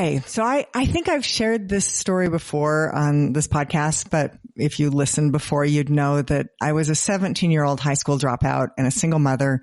Okay. So I think I've shared this story before on this podcast, but if you listened before, you'd know that I was a 17-year-old high school dropout and a single mother,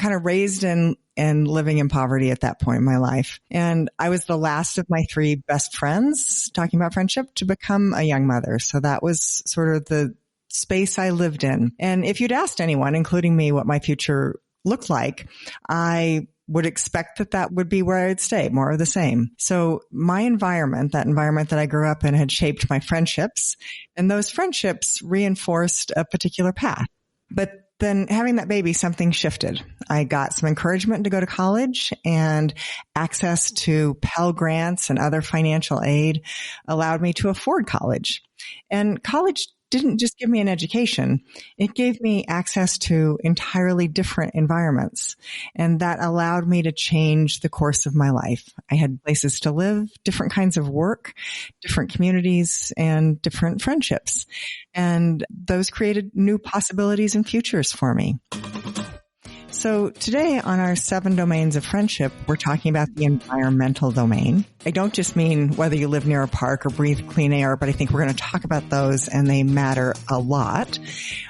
kind of raised and living in poverty at that point in my life. And I was the last of my 3 best friends, talking about friendship, to become a young mother. So that was sort of the space I lived in. And if you'd asked anyone, including me, what my future looked like, I would expect that would be where I would stay, more of the same. So my environment, that environment that I grew up in, had shaped my friendships, and those friendships reinforced a particular path. But then having that baby, something shifted. I got some encouragement to go to college, and access to Pell Grants and other financial aid allowed me to afford college. And college didn't just give me an education. It gave me access to entirely different environments. And that allowed me to change the course of my life. I had places to live, different kinds of work, different communities, and different friendships. And those created new possibilities and futures for me. So today on our 7 domains of friendship, we're talking about the environmental domain. I don't just mean whether you live near a park or breathe clean air, but I think we're going to talk about those, and they matter a lot.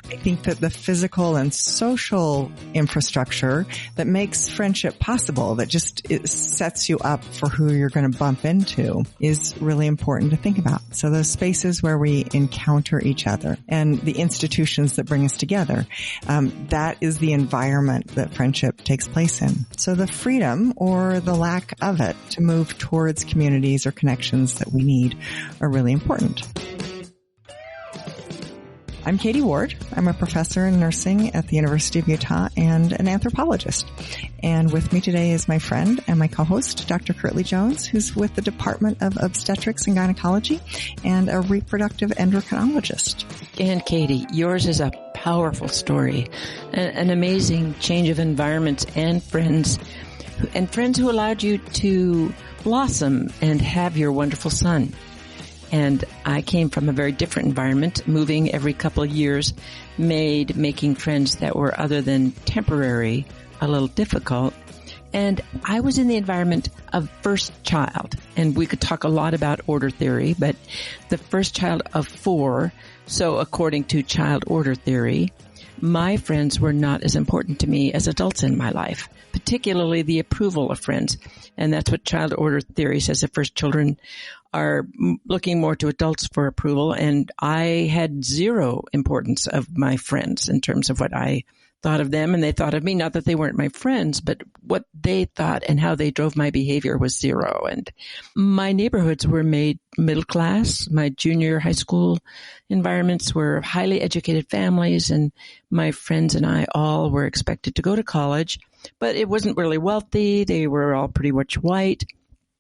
I think that the physical and social infrastructure that makes friendship possible, that just it sets you up for who you're going to bump into, is really important to think about. So those spaces where we encounter each other and the institutions that bring us together, that is the environment that friendship takes place in. So the freedom or the lack of it to move towards communities or connections that we need are really important. I'm Katie Ward. I'm a professor in nursing at the University of Utah and an anthropologist. And with me today is my friend and my co-host, Dr. Kirtley Jones, who's with the Department of Obstetrics and Gynecology and a reproductive endocrinologist. And Katie, yours is a powerful story, an amazing change of environments and friends who allowed you to blossom and have your wonderful son. And I came from a very different environment. Moving every couple of years made making friends that were other than temporary a little difficult. And I was in the environment of first child. And we could talk a lot about order theory, but the first child of 4. So according to child order theory, my friends were not as important to me as adults in my life, particularly the approval of friends. And that's what child order theory says. The first children are looking more to adults for approval. And I had zero importance of my friends in terms of what I thought of them and they thought of me. Not that they weren't my friends, but what they thought and how they drove my behavior was zero. And my neighborhoods were made middle class. My junior high school environments were highly educated families, and my friends and I all were expected to go to college, but it wasn't really wealthy. They were all pretty much white.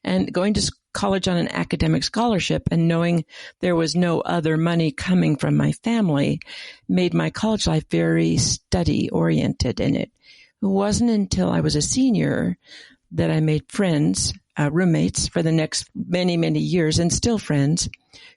And going to college on an academic scholarship and knowing there was no other money coming from my family made my college life very study-oriented. And it wasn't until I was a senior that I made friends, roommates for the next many, many years, and still friends,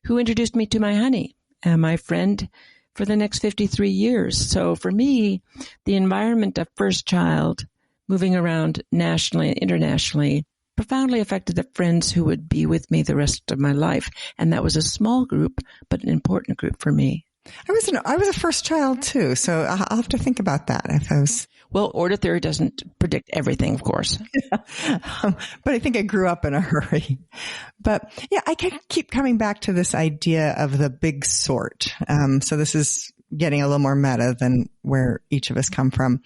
who introduced me to my honey, my friend for the next 53 years. So for me, the environment of first child, moving around nationally and internationally, profoundly affected the friends who would be with me the rest of my life. And that was a small group, but an important group for me. I was a first child too, so I'll have to think about that. If I was, well, order theory doesn't predict everything, of course. But I think I grew up in a hurry. But yeah, I keep coming back to this idea of the big sort. So this is getting a little more meta than where each of us come from.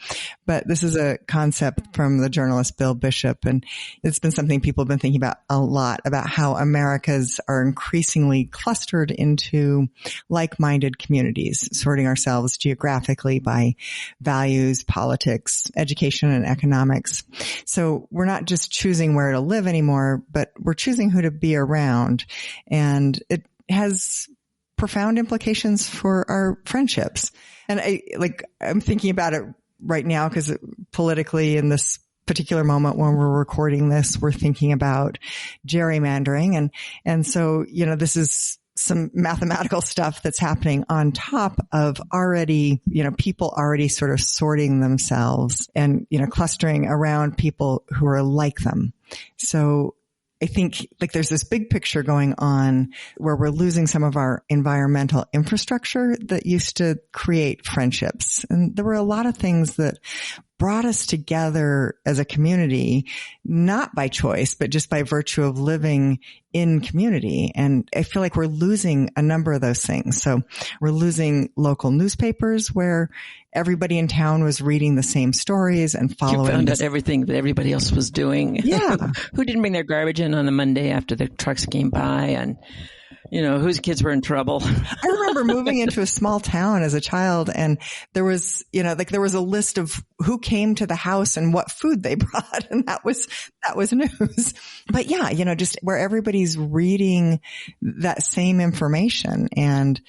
But this is a concept from the journalist Bill Bishop, and it's been something people have been thinking about a lot, about how Americas are increasingly clustered into like-minded communities, sorting ourselves geographically by values, politics, education, and economics. So we're not just choosing where to live anymore, but we're choosing who to be around. And it has profound implications for our friendships. And I'm thinking about it right now because politically in this particular moment when we're recording this, we're thinking about gerrymandering. And so, this is some mathematical stuff that's happening on top of already, people already sort of sorting themselves and, clustering around people who are like them. So I think like there's this big picture going on where we're losing some of our environmental infrastructure that used to create friendships. And there were a lot of things that brought us together as a community, not by choice, but just by virtue of living in community. And I feel like we're losing a number of those things. So we're losing local newspapers where everybody in town was reading the same stories and following. You found out everything that everybody else was doing. Yeah. Who didn't bring their garbage in on the Monday after the trucks came by, and whose kids were in trouble. I remember moving into a small town as a child, and there was, there was a list of who came to the house and what food they brought. And that was news. But yeah, just where everybody's reading that same information, and,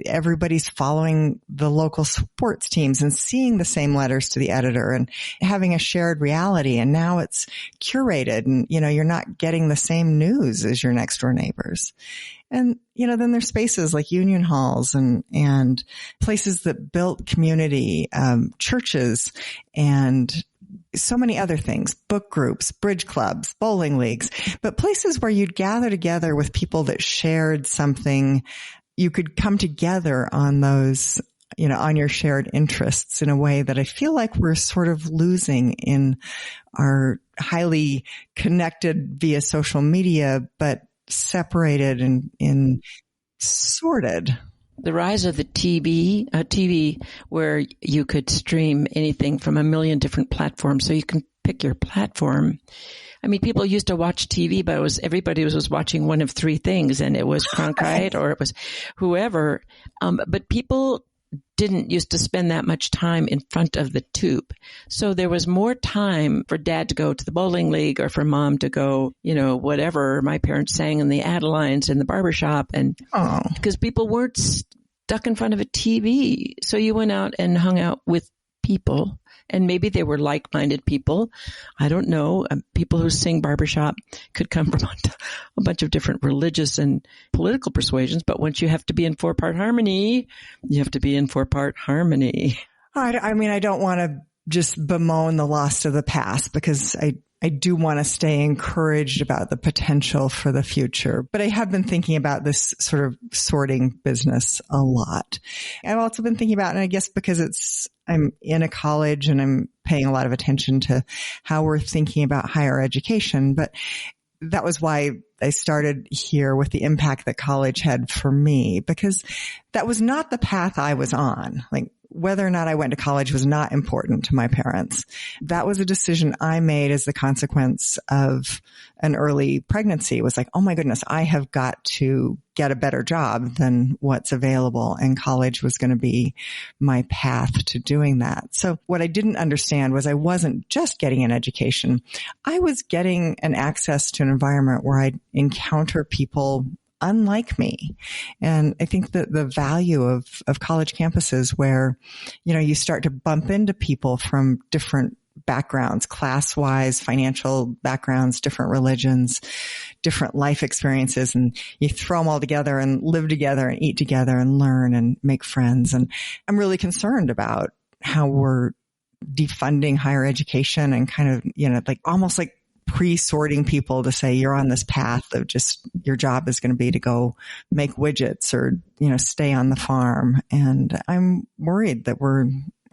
everybody's following the local sports teams and seeing the same letters to the editor and having a shared reality. And now it's curated, and, you're not getting the same news as your next door neighbors. And, then there's spaces like union halls and places that built community, churches, and so many other things, book groups, bridge clubs, bowling leagues, but places where you'd gather together with people that shared something. You could come together on those, on your shared interests in a way that I feel like we're sort of losing in our highly connected via social media, but separated and sorted. The rise of the TV where you could stream anything from a million different platforms, so you can pick your platform. I mean, people used to watch TV, but everybody was watching one of three things, and it was Cronkite or it was whoever. But people didn't used to spend that much time in front of the tube. So there was more time for dad to go to the bowling league or for mom to go, whatever. My parents sang in the Adelines in the barbershop, and because people weren't stuck in front of a TV. So you went out and hung out with people, and maybe they were like-minded people. I don't know. People who sing barbershop could come from a bunch of different religious and political persuasions. But once you have to be in four-part harmony, you have to be in four-part harmony. I mean, I don't want to just bemoan the loss of the past, because I do want to stay encouraged about the potential for the future. But I have been thinking about this sort of sorting business a lot. I've also been thinking about, and I guess because I'm in a college and I'm paying a lot of attention to how we're thinking about higher education, but that was why I started here with the impact that college had for me, because that was not the path I was on. Like, whether or not I went to college was not important to my parents. That was a decision I made as the consequence of an early pregnancy. It was like, oh my goodness, I have got to get a better job than what's available. And college was going to be my path to doing that. So what I didn't understand was I wasn't just getting an education. I was getting an access to an environment where I'd encounter people unlike me. And I think that the value of college campuses where, you start to bump into people from different backgrounds, class-wise, financial backgrounds, different religions, different life experiences, and you throw them all together and live together and eat together and learn and make friends. And I'm really concerned about how we're defunding higher education and kind of, almost like pre-sorting people to say you're on this path of just your job is going to be to go make widgets or, stay on the farm. And I'm worried that we're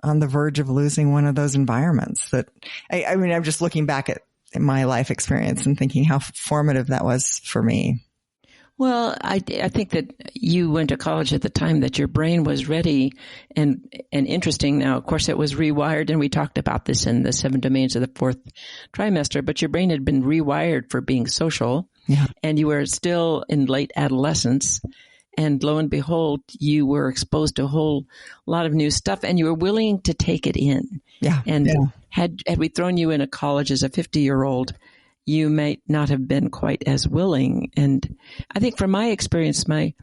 on the verge of losing one of those environments that I mean, I'm just looking back at my life experience and thinking how formative that was for me. Well, I think that you went to college at the time that your brain was ready and interesting. Now, of course, it was rewired, and we talked about this in the 7 domains of the 4th trimester, but your brain had been rewired for being social, and you were still in late adolescence. And lo and behold, you were exposed to a whole lot of new stuff, and you were willing to take it in. Had we thrown you in a college as a 50-year-old, you might not have been quite as willing. And I think from my experience, my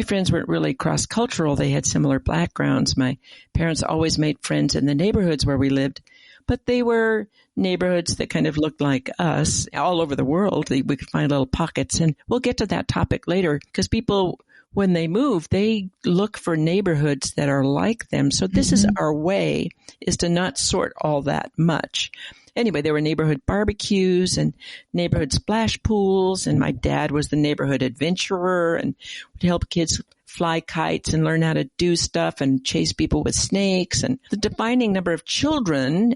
friends weren't really cross-cultural. They had similar backgrounds. My parents always made friends in the neighborhoods where we lived, but they were neighborhoods that kind of looked like us all over the world. We could find little pockets, and we'll get to that topic later, because people, when they move, they look for neighborhoods that are like them. So this is our way, is to not sort all that much. anyway, there were neighborhood barbecues and neighborhood splash pools. And my dad was the neighborhood adventurer and would help kids fly kites and learn how to do stuff and chase people with snakes. And the defining number of children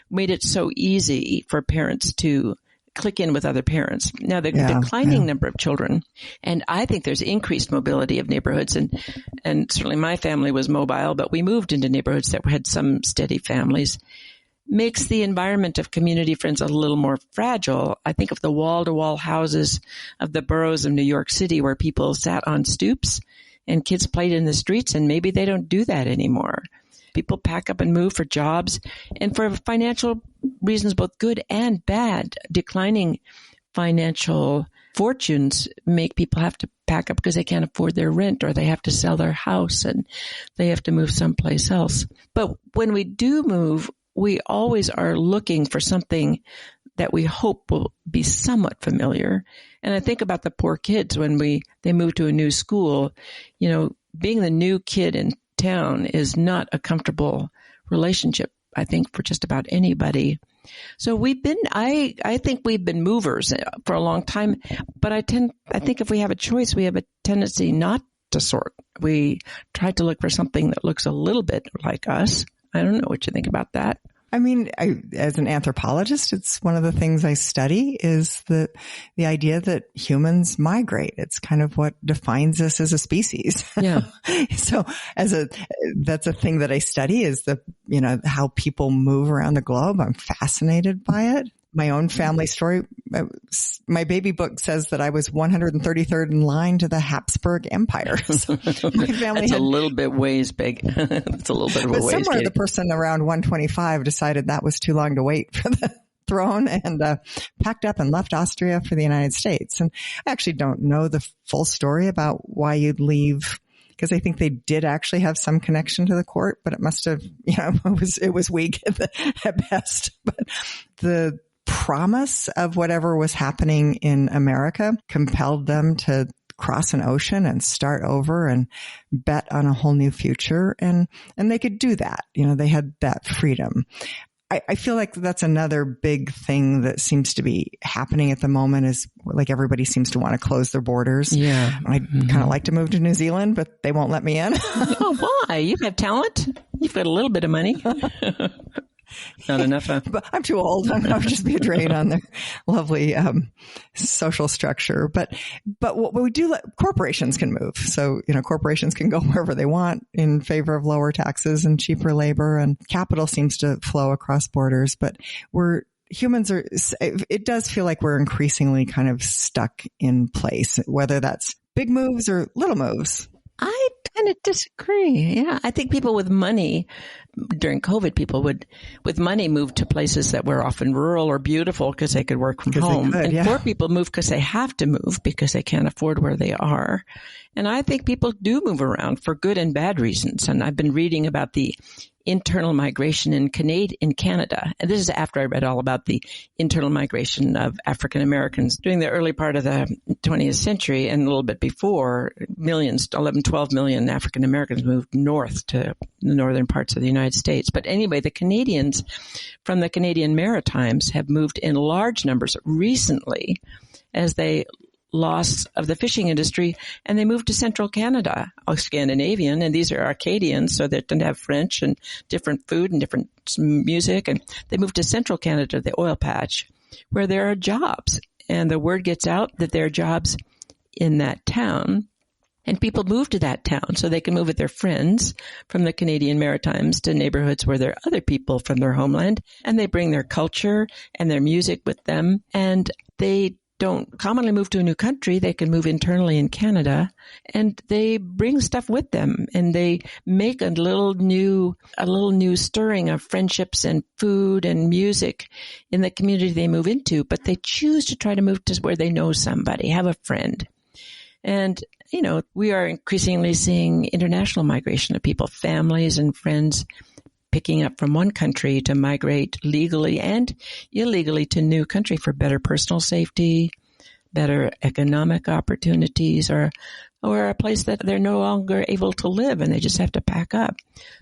made it so easy for parents to click in with other parents. Now, the declining number of children, and I think there's increased mobility of neighborhoods, and certainly my family was mobile, but we moved into neighborhoods that had some steady families, makes the environment of community friends a little more fragile. I think of the wall-to-wall houses of the boroughs of New York City where people sat on stoops and kids played in the streets, and maybe they don't do that anymore. People pack up and move for jobs and for financial reasons, both good and bad. Declining financial fortunes make people have to pack up because they can't afford their rent, or they have to sell their house and they have to move someplace else. But when we do move, we always are looking for something that we hope will be somewhat familiar. And I think about the poor kids when they move to a new school. You know, being the new kid in town is not a comfortable relationship, I think, for just about anybody. So I think we've been movers for a long time, but I think if we have a choice, we have a tendency not to sort. We try to look for something that looks a little bit like us. I don't know what you think about that. I mean, as an anthropologist, it's one of the things I study is the idea that humans migrate. It's kind of what defines us as a species. Yeah. So that's a thing that I study is how people move around the globe. I'm fascinated by it. My own family story, my baby book says that I was 133rd in line to the Habsburg Empire. So my family That's a little bit ways big. It's a little bit of a ways. But somewhere the person around 125 decided that was too long to wait for the throne and packed up and left Austria for the United States. And I actually don't know the full story about why you'd leave, because I think they did actually have some connection to the court, but it must have, it was weak at best. But the promise of whatever was happening in America compelled them to cross an ocean and start over and bet on a whole new future. And they could do that. They had that freedom. I feel like that's another big thing that seems to be happening at the moment is like everybody seems to want to close their borders. Yeah. I'd kind of like to move to New Zealand, but they won't let me in. Oh, why? You have talent. You've got a little bit of money. Not enough. But I'm too old. I would just be a drain on their lovely social structure. But what we do, corporations can move. So, corporations can go wherever they want in favor of lower taxes and cheaper labor, and capital seems to flow across borders. But it does feel like we're increasingly kind of stuck in place, whether that's big moves or little moves. I kind of disagree. Yeah. I think people with money during COVID, people with money move to places that were often rural or beautiful because they could work from home. Poor people move because they have to move because they can't afford where they are. And I think people do move around for good and bad reasons. And I've been reading about the internal migration in Canada. And this is after I read all about the internal migration of African Americans during the early part of the 20th century and a little bit before. 12 million African Americans moved north to the northern parts of the United States. But anyway, the Canadians from the Canadian Maritimes have moved in large numbers recently as they loss of the fishing industry, and they moved to central Canada, Scandinavian, and these are Acadians, so they tend to have French and different food and different music, and they moved to central Canada, the oil patch, where there are jobs, and the word gets out that there are jobs in that town, and people move to that town so they can move with their friends from the Canadian Maritimes to neighborhoods where there are other people from their homeland, and they bring their culture and their music with them, and they don't commonly move to a new country. They can move internally in Canada, and they bring stuff with them, and they make a little new stirring of friendships and food and music in the community they move into, but they choose to try to move to where they know somebody, have a friend. And, we are increasingly seeing international migration of people, families and friends picking up from one country to migrate legally and illegally to a new country for better personal safety, better economic opportunities, or a place that they're no longer able to live and they just have to pack up.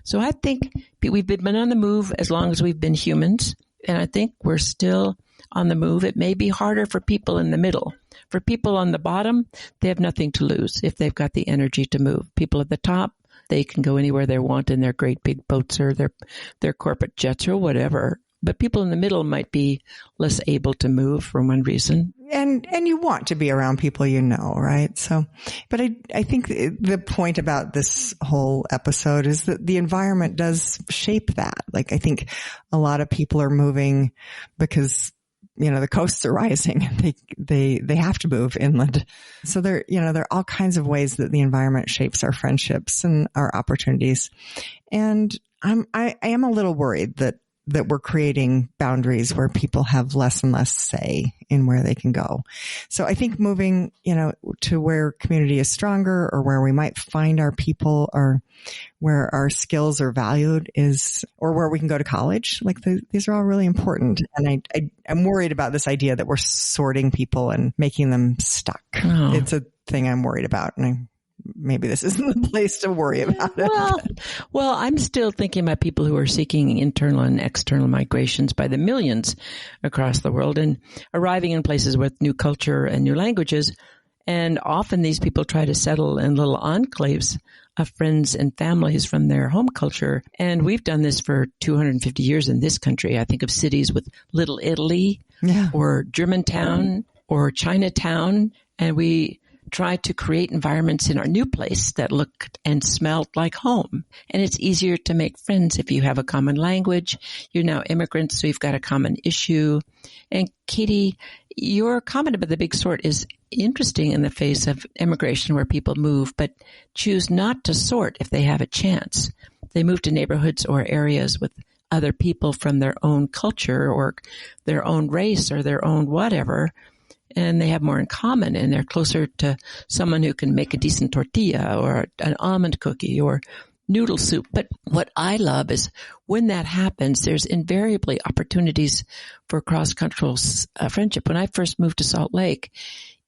So I think we've been on the move as long as we've been humans. And I think we're still on the move. It may be harder for people in the middle. For people on the bottom, they have nothing to lose if they've got the energy to move. People at the top, they can go anywhere they want in their great big boats or their corporate jets or whatever. But people in the middle might be less able to move for one reason. And you want to be around people you know, right? So, but I think the point about this whole episode is that the environment does shape that. Like, I think a lot of people are moving because, the coasts are rising. They have to move inland. So there are all kinds of ways that the environment shapes our friendships and our opportunities. And I am a little worried that we're creating boundaries where people have less and less say in where they can go. So I think moving, to where community is stronger or where we might find our people or where our skills are valued or where we can go to college. Like these are all really important. And I'm worried about this idea that we're sorting people and making them stuck. Oh. It's a thing I'm worried about. And maybe this isn't the place to worry about it. Well, I'm still thinking about people who are seeking internal and external migrations by the millions across the world and arriving in places with new culture and new languages. And often these people try to settle in little enclaves of friends and families from their home culture. And we've done this for 250 years in this country. I think of cities with Little Italy or Germantown or Chinatown. And we try to create environments in our new place that looked and smelled like home. And it's easier to make friends if you have a common language. You're now immigrants, so you've got a common issue. And Katie, your comment about the big sort is interesting in the face of immigration where people move, but choose not to sort if they have a chance. They move to neighborhoods or areas with other people from their own culture or their own race or their own whatever, and they have more in common, and they're closer to someone who can make a decent tortilla or an almond cookie or noodle soup. But what I love is when that happens, there's invariably opportunities for cross-cultural friendship. When I first moved to Salt Lake,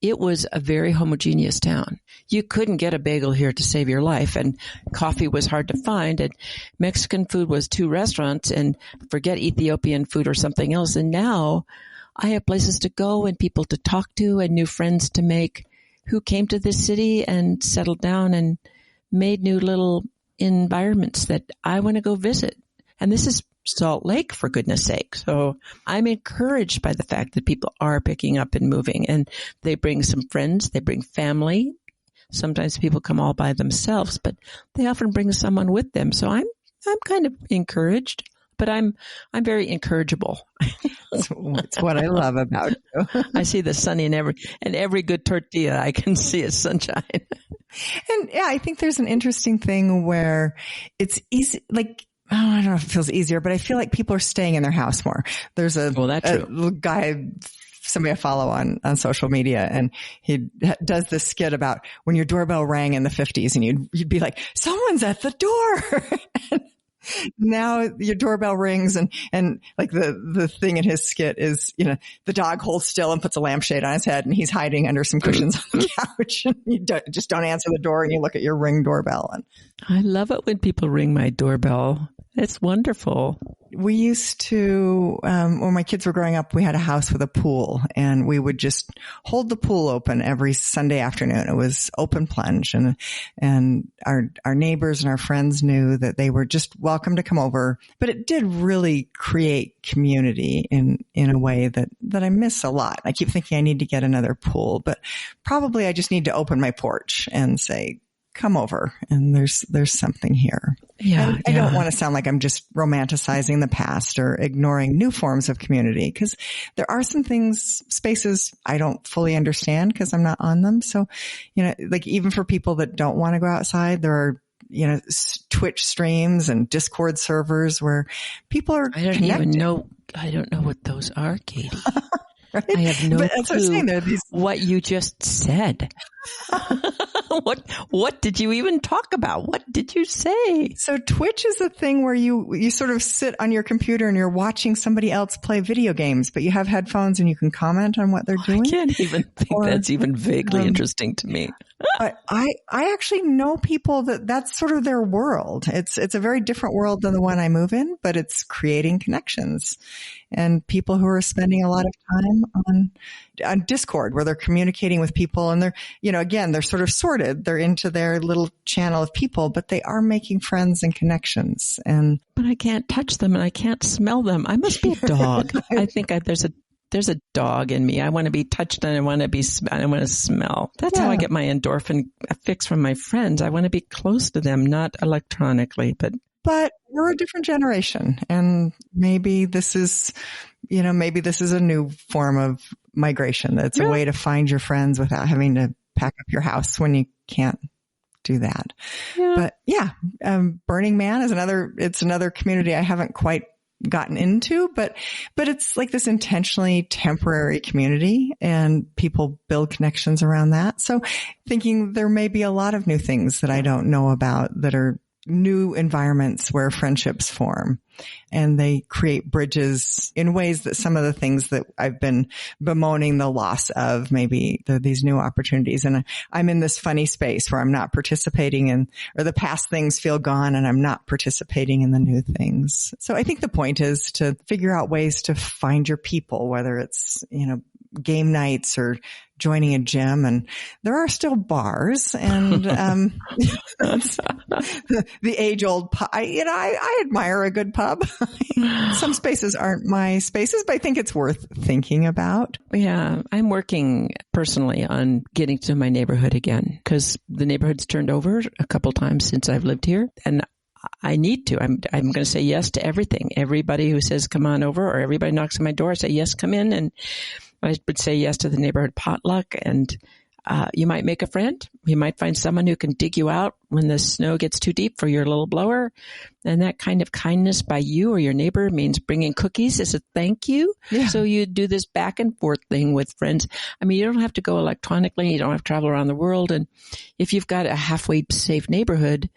it was a very homogeneous town. You couldn't get a bagel here to save your life, and coffee was hard to find, and Mexican food was 2 restaurants, and forget Ethiopian food or something else. And now I have places to go and people to talk to and new friends to make who came to this city and settled down and made new little environments that I want to go visit. And this is Salt Lake, for goodness sake. So I'm encouraged by the fact that people are picking up and moving, and they bring some friends, they bring family. Sometimes people come all by themselves, but they often bring someone with them. So I'm kind of encouraged. But I'm very encourageable. It's what I love about you. I see the sun in every good tortilla. I can see its sunshine. And yeah, I think there's an interesting thing where it's easy, like, I don't know if it feels easier, but I feel like people are staying in their house more. There's a guy, somebody I follow on social media, and he does this skit about when your doorbell rang in the 50s and you'd be like, someone's at the door. Now your doorbell rings and like the thing in his skit is, the dog holds still and puts a lampshade on his head and he's hiding under some cushions on the couch, and you just don't answer the door and you look at your Ring doorbell. And I love it when people ring my doorbell. It's wonderful. We used to, when my kids were growing up, we had a house with a pool, and we would just hold the pool open every Sunday afternoon. It was open plunge, and our neighbors and our friends knew that they were just welcome to come over. But it did really create community in a way that I miss a lot. I keep thinking I need to get another pool, but probably I just need to open my porch and say, come over, and there's something here. Yeah, I don't want to sound like I'm just romanticizing the past or ignoring new forms of community, because there are some spaces I don't fully understand because I'm not on them. So, like even for people that don't want to go outside, there are, Twitch streams and Discord servers where people are connected. I don't know what those are, Katie. Right? I have no clue what I'm saying, what you just said. What did you even talk about? What did you say? So Twitch is a thing where you sort of sit on your computer and you're watching somebody else play video games, but you have headphones and you can comment on what they're doing. I can't even think that's even vaguely interesting to me. But I actually know people that's sort of their world. It's a very different world than the one I move in, but it's creating connections and people who are spending a lot of time on Discord where they're communicating with people and they're, again, they're sort of sorted. They're into their little channel of people, but they are making friends and connections. But I can't touch them and I can't smell them. I must be a dog. I think there's a dog in me. I want to be touched and I want to smell. That's how I get my endorphin fix from my friends. I want to be close to them, not electronically, but we're a different generation and maybe this is a new form of migration. That's a way to find your friends without having to pack up your house when you can't do that. Yeah. But Burning Man is another community I haven't quite gotten into, but it's like this intentionally temporary community and people build connections around that. So thinking there may be a lot of new things that I don't know about that are new environments where friendships form and they create bridges in ways that some of the things that I've been bemoaning the loss of, maybe these new opportunities. And I'm in this funny space where I'm not participating in, or the past things feel gone and I'm not participating in the new things. So I think the point is to figure out ways to find your people, whether it's, game nights or joining a gym, and there are still bars and the age-old pub. I admire a good pub. Some spaces aren't my spaces, but I think it's worth thinking about. Yeah, I'm working personally on getting to my neighborhood again because the neighborhood's turned over a couple times since I've lived here, and I need to. I'm going to say yes to everything. Everybody who says come on over, or everybody knocks on my door, I say yes, come in. And I would say yes to the neighborhood potluck. And you might make a friend. You might find someone who can dig you out when the snow gets too deep for your little blower. And that kind of kindness by you or your neighbor means bringing cookies as a thank you. Yeah. So you do this back and forth thing with friends. I mean, you don't have to go electronically. You don't have to travel around the world. And if you've got a halfway safe neighborhood,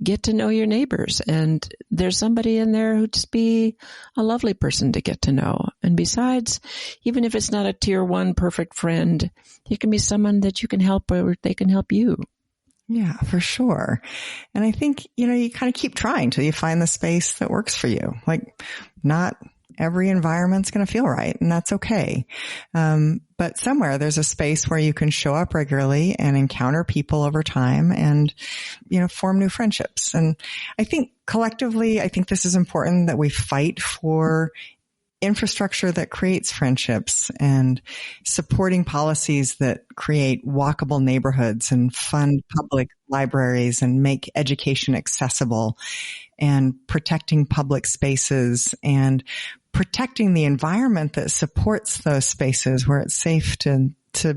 get to know your neighbors, and there's somebody in there who'd just be a lovely person to get to know. And besides, even if it's not a tier 1 perfect friend, it can be someone that you can help or they can help you. Yeah, for sure. And I think, you kind of keep trying till you find the space that works for you. Like, not every environment's going to feel right, and that's okay. But somewhere there's a space where you can show up regularly and encounter people over time and, form new friendships. And I think collectively, this is important that we fight for infrastructure that creates friendships and supporting policies that create walkable neighborhoods and fund public libraries and make education accessible and protecting public spaces and protecting the environment that supports those spaces where it's safe to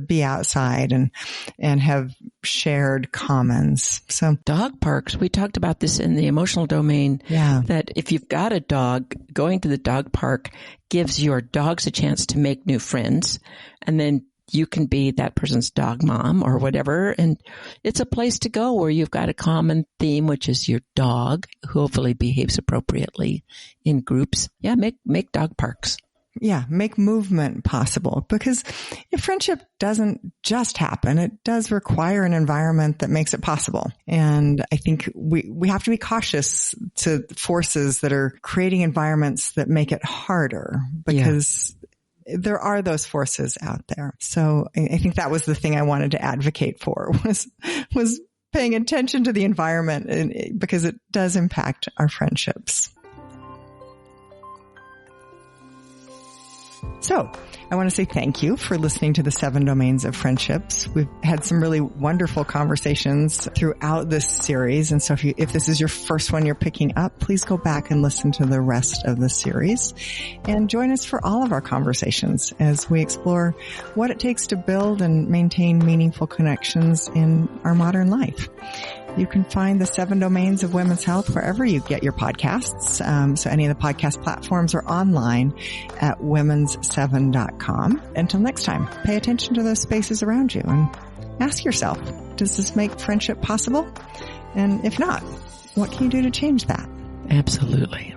be outside and have shared commons. So dog parks, we talked about this in the emotional domain, that if you've got a dog, going to the dog park gives your dogs a chance to make new friends, and then you can be that person's dog mom or whatever. And it's a place to go where you've got a common theme, which is your dog, who hopefully behaves appropriately in groups. Yeah, make dog parks. Yeah, make movement possible, because if friendship doesn't just happen, it does require an environment that makes it possible. And I think we have to be cautious to forces that are creating environments that make it harder, because there are those forces out there. So I think that was the thing I wanted to advocate for, was paying attention to the environment, because it does impact our friendships. So I want to say thank you for listening to the 7 Domains of Friendships. We've had some really wonderful conversations throughout this series. And so if this is your first one you're picking up, please go back and listen to the rest of the series and join us for all of our conversations as we explore what it takes to build and maintain meaningful connections in our modern life. You can find the 7 Domains of Women's Health wherever you get your podcasts. So any of the podcast platforms are online at womens7.com. Until next time, pay attention to those spaces around you and ask yourself, does this make friendship possible? And if not, what can you do to change that? Absolutely.